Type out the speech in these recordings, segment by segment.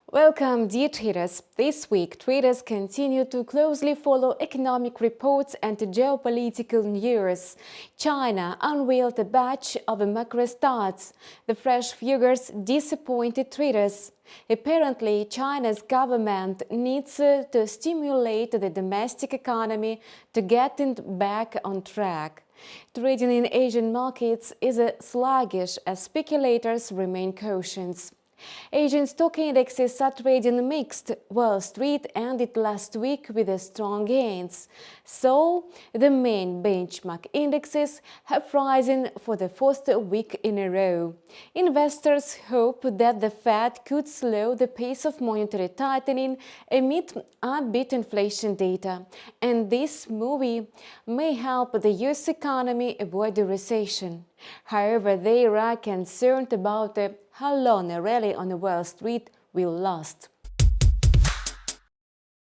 Welcome, dear traders. This week, traders continue to closely follow economic reports and geopolitical news. China unveiled a batch of macro stats. The fresh figures disappointed traders. Apparently, China's government needs to stimulate the domestic economy to get it back on track. Trading in Asian markets is sluggish as speculators remain cautious. Asian stock indexes are trading mixed. Wall Street ended last week with strong gains. So, the main benchmark indexes have risen for the fourth week in a row. Investors hope that the Fed could slow the pace of monetary tightening amid upbeat inflation data, and this move may help the US economy avoid a recession. However, they are concerned about how long a rally on Wall Street will last.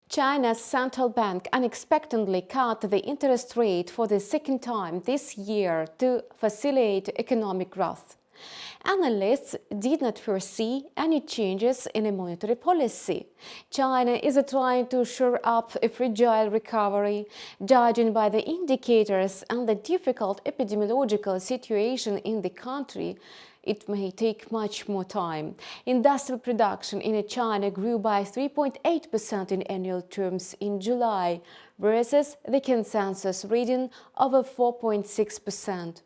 China's central bank unexpectedly cut the interest rate for the second time this year to facilitate economic growth. Analysts did not foresee any changes in monetary policy. China is trying to shore up a fragile recovery, judging by the indicators and the difficult epidemiological situation in the country. It may take much more time. Industrial production in China grew by 3.8% in annual terms in July, versus the consensus reading of 4.6%.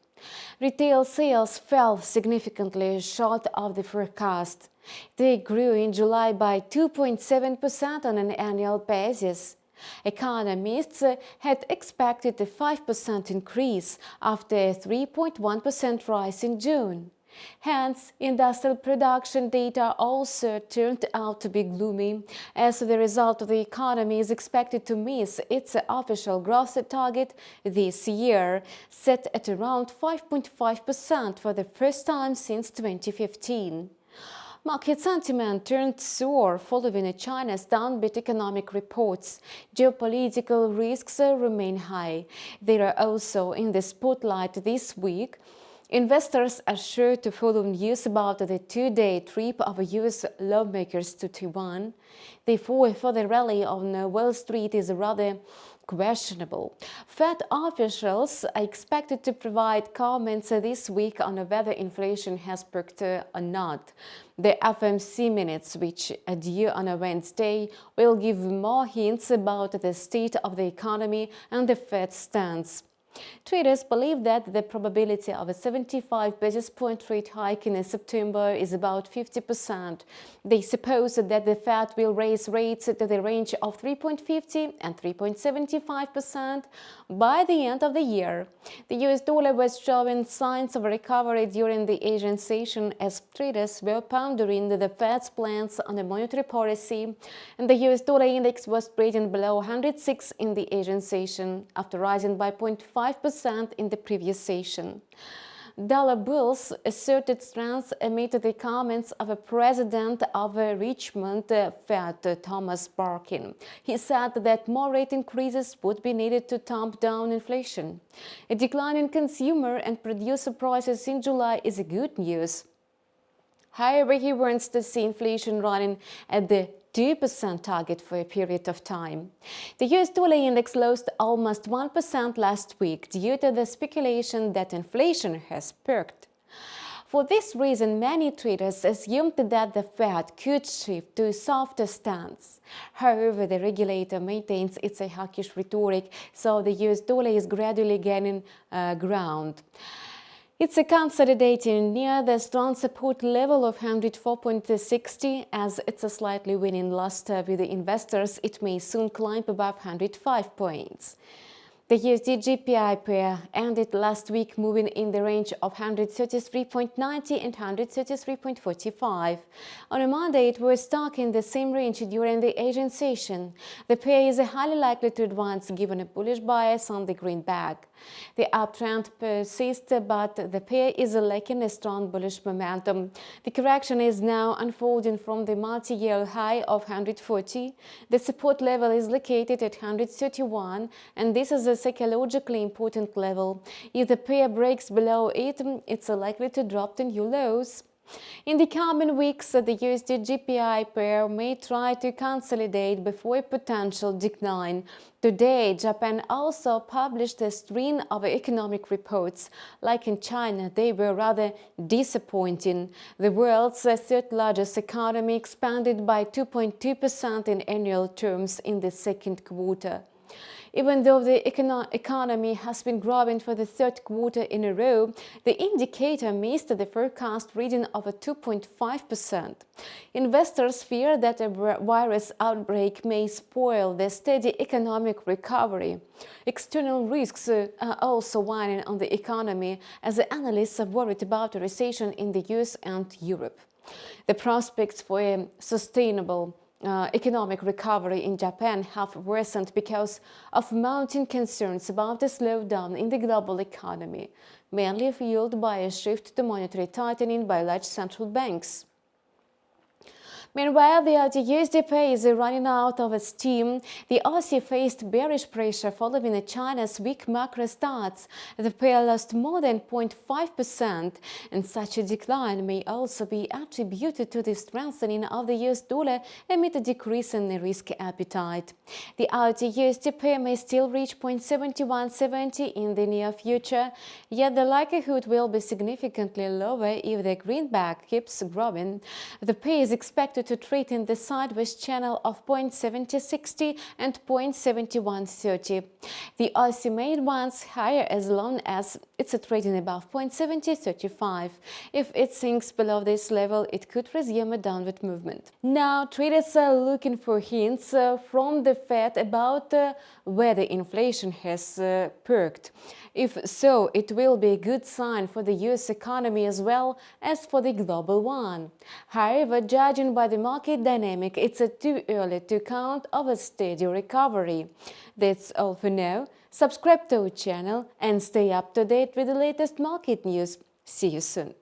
Retail sales fell significantly short of the forecast. They grew in July by 2.7% on an annual basis. Economists had expected a 5% increase after a 3.1% rise in June. Hence, industrial production data also turned out to be gloomy. As a result, the economy is expected to miss its official growth target this year, set at around 5.5% for the first time since 2015. Market sentiment turned sour following China's downbeat economic reports. Geopolitical risks remain high. They are also in the spotlight this week. Investors are sure to follow news about the two-day trip of U.S. lawmakers to Taiwan. Therefore, further rally on Wall Street is rather questionable. Fed officials are expected to provide comments this week on whether inflation has peaked or not. The FOMC minutes, which are due on Wednesday, will give more hints about the state of the economy and the Fed's stance. Traders believe that the probability of a 75 basis point rate hike in September is about 50%. They suppose that the Fed will raise rates to the range of 3.50 and 3.75% by the end of the year. The US dollar was showing signs of recovery during the Asian session as traders were pondering the Fed's plans on a monetary policy, and the US dollar index was trading below 106 in the Asian session after rising by 0.5% in the previous session. Dollar bills asserted strength amid the comments of a president of Richmond Fed, Thomas Barkin. He said that more rate increases would be needed to tamp down inflation. A decline in consumer and producer prices in July is good news. However, he wants to see inflation running at the 2% target for a period of time. The US dollar index lost almost 1% last week due to the speculation that inflation has peaked. For this reason, many traders assumed that the Fed could shift to a softer stance. However, the regulator maintains its hawkish rhetoric, so the US dollar is gradually gaining ground. It's consolidating near the strong support level of 104.60 as it's slightly winning last with the investors. It may soon climb above 105 points. The USD JPY pair ended last week moving in the range of 133.90 and 133.45. On a Monday, it was stuck in the same range during the Asian session. The pair is highly likely to advance given a bullish bias on the greenback. The uptrend persists, but the pair is lacking a strong bullish momentum. The correction is now unfolding from the multi-year high of 140. The support level is located at 131, and this is a psychologically important level. If the pair breaks below it, it's likely to drop to new lows. In the coming weeks, the USD JPY pair may try to consolidate before a potential decline. Today, Japan also published a string of economic reports. Like in China, they were rather disappointing. The world's third largest economy expanded by 2.2% in annual terms in the second quarter. Even though the economy has been growing for the third quarter in a row, the indicator missed the forecast reading of 2.5%. Investors fear that a virus outbreak may spoil the steady economic recovery. External risks are also weighing on the economy, as the analysts are worried about a recession in the US and Europe. The prospects for a sustainable economic recovery in Japan have worsened because of mounting concerns about a slowdown in the global economy, mainly fueled by a shift to monetary tightening by large central banks. Meanwhile, the USD pair is running out of steam. The Aussie faced bearish pressure following China's weak macro stats. The pair lost more than 0.5%, and such a decline may also be attributed to the strengthening of the US dollar amid a decrease in the risk appetite. The AUD USD pair may still reach 0.7170 in the near future, yet the likelihood will be significantly lower if the greenback keeps growing. The pair is expected to trade in the sideways channel of 0.7060 and 0.7130. The Aussie may advance higher as long as it's trading above 0.7035. If it sinks below this level, it could resume a downward movement. Now, traders are looking for hints from the Fed about whether inflation has perked. If so, it will be a good sign for the US economy as well as for the global one. However, judging by the market dynamic, it's too early to count on a steady recovery. That's all for now. Subscribe to our channel and stay up to date with the latest market news. See you soon.